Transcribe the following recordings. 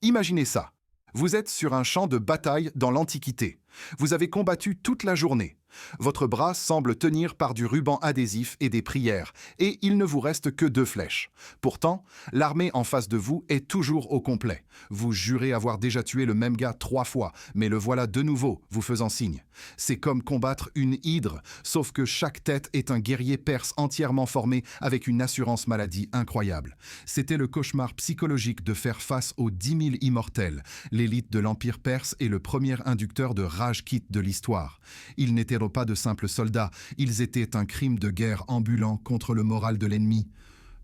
Imaginez ça. Vous êtes sur un champ de bataille dans l'Antiquité. Vous avez combattu toute la journée. Votre bras semble tenir par du ruban adhésif et des prières, et il ne vous reste que 2 flèches. Pourtant, l'armée en face de vous est toujours au complet. Vous jurez avoir déjà tué le même gars 3 fois, mais le voilà de nouveau, vous faisant signe. C'est comme combattre une hydre, sauf que chaque tête est un guerrier perse entièrement formé avec une assurance maladie incroyable. C'était le cauchemar psychologique de faire face aux 10 000 immortels, l'élite de l'Empire perse et le premier inducteur de rage kit de l'histoire. Ils n'étaient pas de simples soldats, ils étaient un crime de guerre ambulant contre le moral de l'ennemi.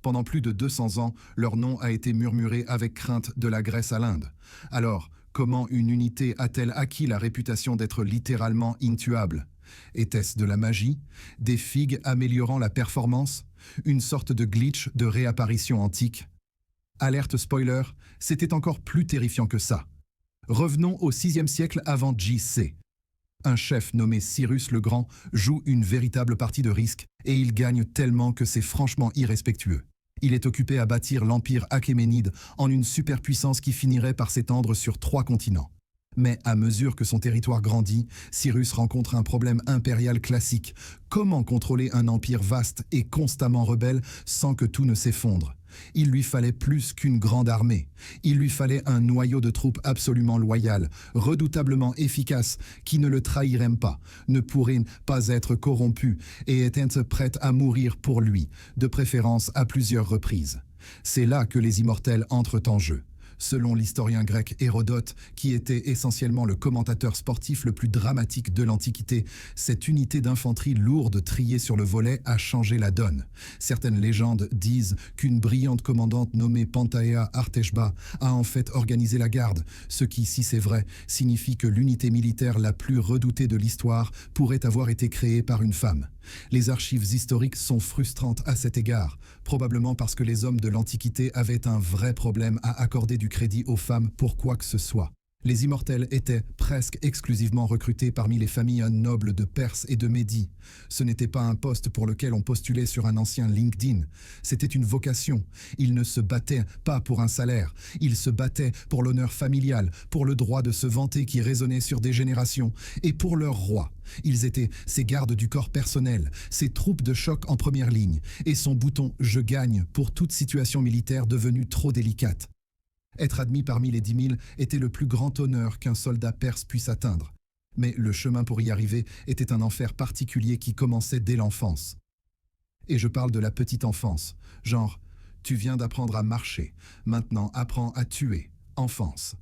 Pendant plus de 200 ans, leur nom a été murmuré avec crainte de la Grèce à l'Inde. Alors, comment une unité a-t-elle acquis la réputation d'être littéralement intuable? Était-ce de la magie? Des figues améliorant la performance? Une sorte de glitch de réapparition antique? Alerte spoiler, c'était encore plus terrifiant que ça. Revenons au 6e siècle avant JC. Un chef nommé Cyrus le Grand joue une véritable partie de risque et il gagne tellement que c'est franchement irrespectueux. Il est occupé à bâtir l'empire achéménide en une superpuissance qui finirait par s'étendre sur 3 continents. Mais à mesure que son territoire grandit, Cyrus rencontre un problème impérial classique. Comment contrôler un empire vaste et constamment rebelle sans que tout ne s'effondre? Il lui fallait plus qu'une grande armée. Il lui fallait un noyau de troupes absolument loyal, redoutablement efficace, qui ne le trahirait pas, ne pourrait pas être corrompu et était prête à mourir pour lui, de préférence à plusieurs reprises. C'est là que les immortels entrent en jeu. Selon l'historien grec Hérodote, qui était essentiellement le commentateur sportif le plus dramatique de l'Antiquité, cette unité d'infanterie lourde triée sur le volet a changé la donne. Certaines légendes disent qu'une brillante commandante nommée Pantaea Arteshba a en fait organisé la garde, ce qui, si c'est vrai, signifie que l'unité militaire la plus redoutée de l'histoire pourrait avoir été créée par une femme. Les archives historiques sont frustrantes à cet égard, probablement parce que les hommes de l'Antiquité avaient un vrai problème à accorder du crédit aux femmes pour quoi que ce soit. Les immortels étaient presque exclusivement recrutés parmi les familles nobles de Perse et de Médie. Ce n'était pas un poste pour lequel on postulait sur un ancien LinkedIn. C'était une vocation. Ils ne se battaient pas pour un salaire. Ils se battaient pour l'honneur familial, pour le droit de se vanter qui résonnait sur des générations, et pour leur roi. Ils étaient ses gardes du corps personnel, ses troupes de choc en première ligne, et son bouton « Je gagne » pour toute situation militaire devenue trop délicate. Être admis parmi les 10 000 était le plus grand honneur qu'un soldat perse puisse atteindre. Mais le chemin pour y arriver était un enfer particulier qui commençait dès l'enfance. Et je parle de la petite enfance, genre « tu viens d'apprendre à marcher, maintenant apprends à tuer, enfance ».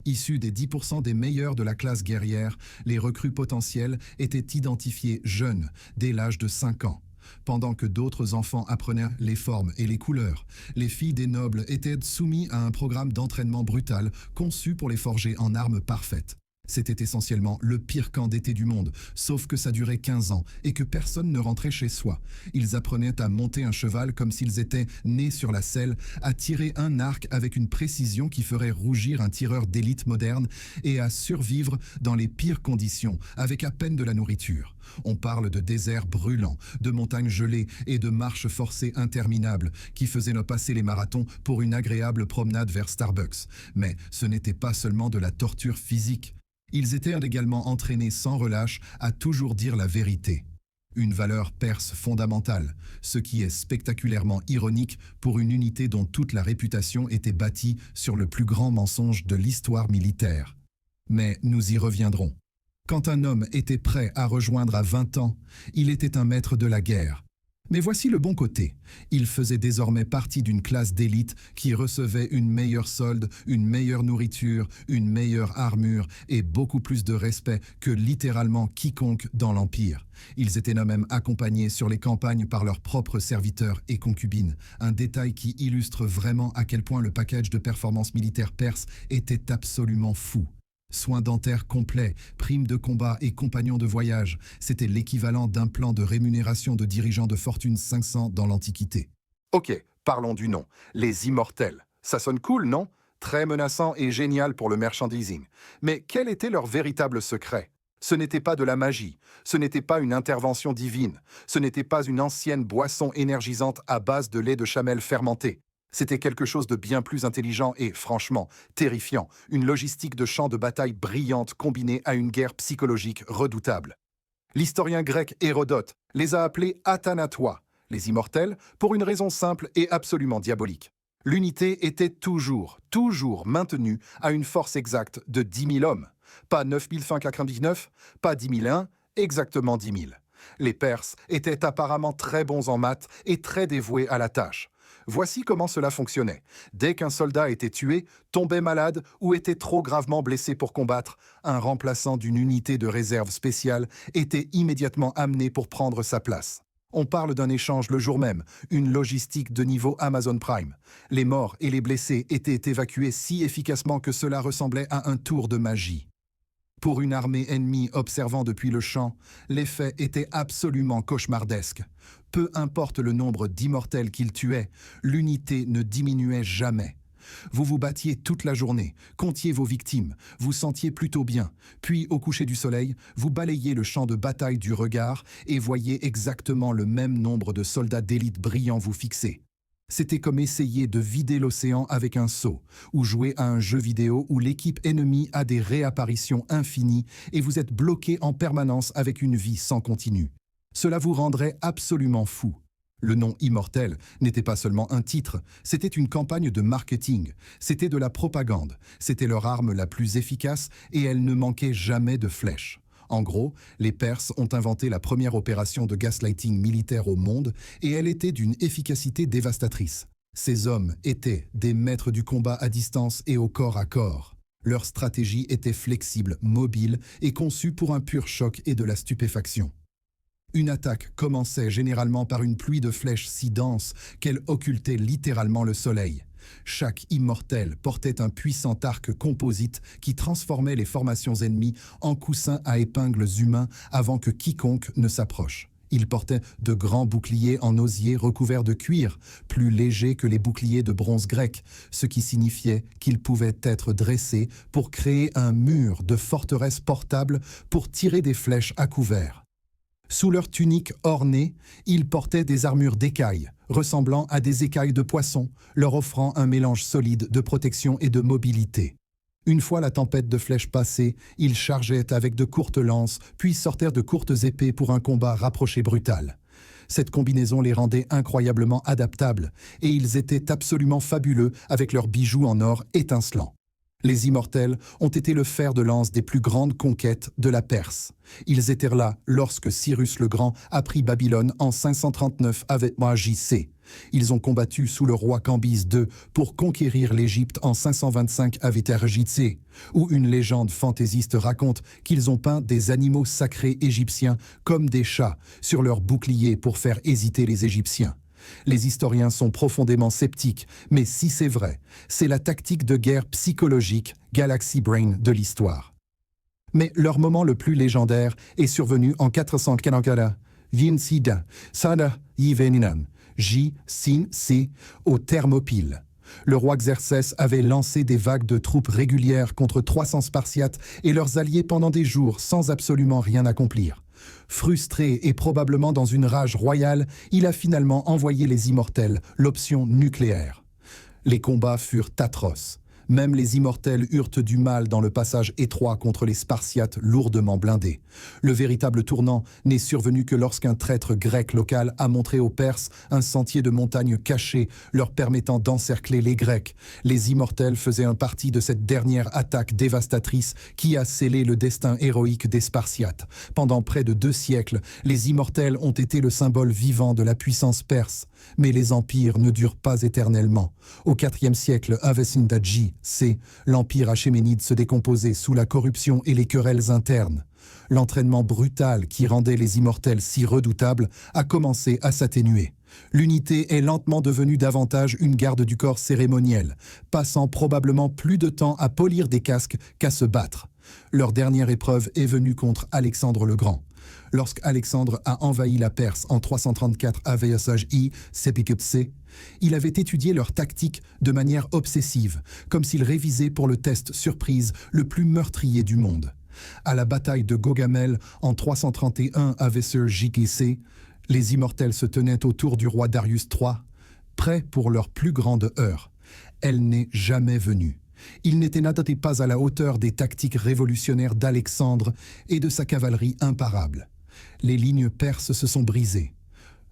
Issus des 10% des meilleurs de la classe guerrière, les recrues potentielles étaient identifiés jeunes, dès l'âge de 5 ans. Pendant que d'autres enfants apprenaient les formes et les couleurs, les filles des nobles étaient soumises à un programme d'entraînement brutal conçu pour les forger en armes parfaites. C'était essentiellement le pire camp d'été du monde, sauf que ça durait 15 ans et que personne ne rentrait chez soi. Ils apprenaient à monter un cheval comme s'ils étaient nés sur la selle, à tirer un arc avec une précision qui ferait rougir un tireur d'élite moderne et à survivre dans les pires conditions, avec à peine de la nourriture. On parle de déserts brûlants, de montagnes gelées et de marches forcées interminables qui faisaient nos passer les marathons pour une agréable promenade vers Starbucks. Mais ce n'était pas seulement de la torture physique. Ils étaient également entraînés sans relâche à toujours dire la vérité. Une valeur perse fondamentale, ce qui est spectaculairement ironique pour une unité dont toute la réputation était bâtie sur le plus grand mensonge de l'histoire militaire. Mais nous y reviendrons. Quand un homme était prêt à rejoindre à 20 ans, il était un maître de la guerre. Mais voici le bon côté. Il faisait désormais partie d'une classe d'élite qui recevait une meilleure solde, une meilleure nourriture, une meilleure armure et beaucoup plus de respect que littéralement quiconque dans l'Empire. Ils étaient même accompagnés sur les campagnes par leurs propres serviteurs et concubines, un détail qui illustre vraiment à quel point le package de performance militaire perse était absolument fou. Soins dentaires complets, primes de combat et compagnons de voyage, c'était l'équivalent d'un plan de rémunération de dirigeant de Fortune 500 dans l'Antiquité. Ok, parlons du nom, les immortels. Ça sonne cool, non? Très menaçant et génial pour le merchandising. Mais quel était leur véritable secret? Ce n'était pas de la magie, ce n'était pas une intervention divine, ce n'était pas une ancienne boisson énergisante à base de lait de chamel fermenté. C'était quelque chose de bien plus intelligent et, franchement, terrifiant, une logistique de champ de bataille brillante combinée à une guerre psychologique redoutable. L'historien grec Hérodote les a appelés Athanatois, les immortels, pour une raison simple et absolument diabolique. L'unité était toujours maintenue à une force exacte de 10 000 hommes. Pas 9 599, pas 10 001, exactement 10 000. Les Perses étaient apparemment très bons en maths et très dévoués à la tâche. Voici comment cela fonctionnait. Dès qu'un soldat était tué, tombait malade ou était trop gravement blessé pour combattre, un remplaçant d'une unité de réserve spéciale était immédiatement amené pour prendre sa place. On parle d'un échange le jour même, une logistique de niveau Amazon Prime. Les morts et les blessés étaient évacués si efficacement que cela ressemblait à un tour de magie. Pour une armée ennemie observant depuis le champ, l'effet était absolument cauchemardesque. Peu importe le nombre d'immortels qu'ils tuaient, l'unité ne diminuait jamais. Vous vous battiez toute la journée, comptiez vos victimes, vous sentiez plutôt bien, puis au coucher du soleil, vous balayez le champ de bataille du regard et voyez exactement le même nombre de soldats d'élite brillants vous fixer. C'était comme essayer de vider l'océan avec un seau, ou jouer à un jeu vidéo où l'équipe ennemie a des réapparitions infinies et vous êtes bloqué en permanence avec une vie sans continu. Cela vous rendrait absolument fou. Le nom immortel n'était pas seulement un titre, c'était une campagne de marketing, c'était de la propagande, c'était leur arme la plus efficace et elle ne manquait jamais de flèches. En gros, les Perses ont inventé la première opération de gaslighting militaire au monde et elle était d'une efficacité dévastatrice. Ces hommes étaient des maîtres du combat à distance et au corps à corps. Leur stratégie était flexible, mobile et conçue pour un pur choc et de la stupéfaction. Une attaque commençait généralement par une pluie de flèches si dense qu'elle occultait littéralement le soleil. Chaque immortel portait un puissant arc composite qui transformait les formations ennemies en coussins à épingles humains avant que quiconque ne s'approche. Il portait de grands boucliers en osier recouverts de cuir, plus légers que les boucliers de bronze grec, ce qui signifiait qu'ils pouvaient être dressés pour créer un mur de forteresse portable pour tirer des flèches à couvert. Sous leur tunique ornée, ils portaient des armures d'écailles, ressemblant à des écailles de poisson, leur offrant un mélange solide de protection et de mobilité. Une fois la tempête de flèches passée, ils chargeaient avec de courtes lances, puis sortèrent de courtes épées pour un combat rapproché brutal. Cette combinaison les rendait incroyablement adaptables, et ils étaient absolument fabuleux avec leurs bijoux en or étincelants. Les immortels ont été le fer de lance des plus grandes conquêtes de la Perse. Ils étaient là lorsque Cyrus le Grand a pris Babylone en 539 avec JC. Ils ont combattu sous le roi Cambyse II pour conquérir l'Égypte en 525 avec RJC, où une légende fantaisiste raconte qu'ils ont peint des animaux sacrés égyptiens comme des chats sur leurs boucliers pour faire hésiter les Égyptiens. Les historiens sont profondément sceptiques, mais si c'est vrai, c'est la tactique de guerre psychologique Galaxy Brain de l'histoire. Mais leur moment le plus légendaire est survenu en 440 Vincida, Sada Yiveninan, J. Sin C. au Thermopyle. Le roi Xerxès avait lancé des vagues de troupes régulières contre 300 Spartiates et leurs alliés pendant des jours sans absolument rien accomplir. Frustré et probablement dans une rage royale, il a finalement envoyé les immortels, l'option nucléaire. Les combats furent atroces. Même les immortels eurent du mal dans le passage étroit contre les Spartiates lourdement blindés. Le véritable tournant n'est survenu que lorsqu'un traître grec local a montré aux Perses un sentier de montagne caché leur permettant d'encercler les Grecs. Les immortels faisaient un parti de cette dernière attaque dévastatrice qui a scellé le destin héroïque des Spartiates. Pendant près de 2 siècles, les immortels ont été le symbole vivant de la puissance perse. Mais les empires ne durent pas éternellement. Au IVe siècle, Avesindaji, l'empire achéménide se décomposait sous la corruption et les querelles internes. L'entraînement brutal qui rendait les immortels si redoutables a commencé à s'atténuer. L'unité est lentement devenue davantage une garde du corps cérémonielle, passant probablement plus de temps à polir des casques qu'à se battre. Leur dernière épreuve est venue contre Alexandre le Grand. Lorsqu'Alexandre a envahi la Perse en 334 AVSHI, il avait étudié leur tactique de manière obsessive, comme s'il révisait pour le test surprise le plus meurtrier du monde. À la bataille de Gaugamel en 331 AVSHI, les immortels se tenaient autour du roi Darius III, prêts pour leur plus grande heure. Elle n'est jamais venue. Ils n'étaient pas à la hauteur des tactiques révolutionnaires d'Alexandre et de sa cavalerie imparable. Les lignes perses se sont brisées.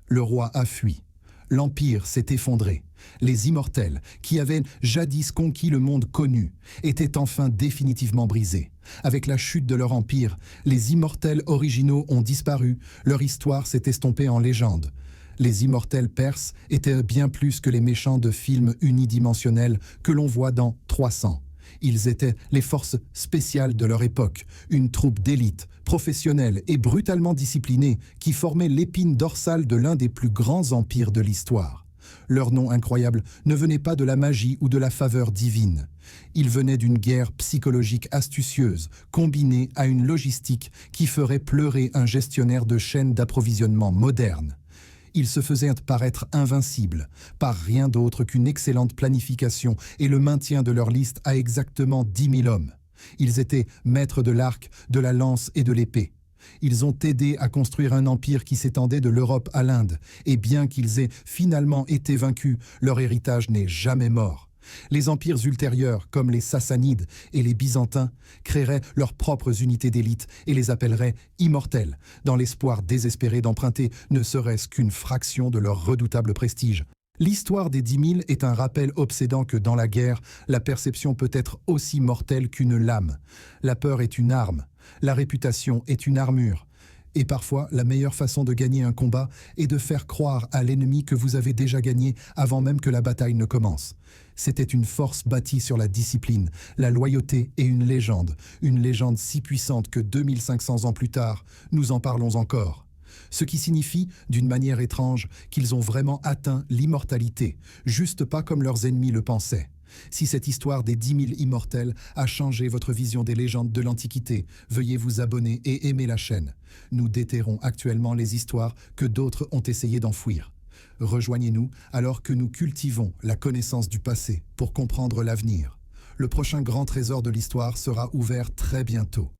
Le roi a fui. L'Empire s'est effondré. Les immortels, qui avaient jadis conquis le monde connu, étaient enfin définitivement brisés. Avec la chute de leur empire, les immortels originaux ont disparu, leur histoire s'est estompée en légende. Les immortels perses étaient bien plus que les méchants de films unidimensionnels que l'on voit dans 300. Ils étaient les forces spéciales de leur époque, une troupe d'élite, professionnelle et brutalement disciplinée qui formait l'épine dorsale de l'un des plus grands empires de l'histoire. Leur nom incroyable ne venait pas de la magie ou de la faveur divine. Il venait d'une guerre psychologique astucieuse, combinée à une logistique qui ferait pleurer un gestionnaire de chaîne d'approvisionnement moderne. Ils se faisaient paraître invincibles, par rien d'autre qu'une excellente planification et le maintien de leur liste à exactement 10 000 hommes. Ils étaient maîtres de l'arc, de la lance et de l'épée. Ils ont aidé à construire un empire qui s'étendait de l'Europe à l'Inde, et bien qu'ils aient finalement été vaincus, leur héritage n'est jamais mort. Les empires ultérieurs, comme les Sassanides et les Byzantins, créeraient leurs propres unités d'élite et les appelleraient immortels, dans l'espoir désespéré d'emprunter ne serait-ce qu'une fraction de leur redoutable prestige. L'histoire des 10 000 est un rappel obsédant que dans la guerre, la perception peut être aussi mortelle qu'une lame. La peur est une arme, la réputation est une armure. Et parfois, la meilleure façon de gagner un combat est de faire croire à l'ennemi que vous avez déjà gagné avant même que la bataille ne commence. C'était une force bâtie sur la discipline, la loyauté et une légende si puissante que 2500 ans plus tard, nous en parlons encore. Ce qui signifie, d'une manière étrange, qu'ils ont vraiment atteint l'immortalité, juste pas comme leurs ennemis le pensaient. Si cette histoire des 10 000 immortels a changé votre vision des légendes de l'Antiquité, veuillez vous abonner et aimer la chaîne. Nous déterrons actuellement les histoires que d'autres ont essayé d'enfouir. Rejoignez-nous alors que nous cultivons la connaissance du passé pour comprendre l'avenir. Le prochain grand trésor de l'histoire sera ouvert très bientôt.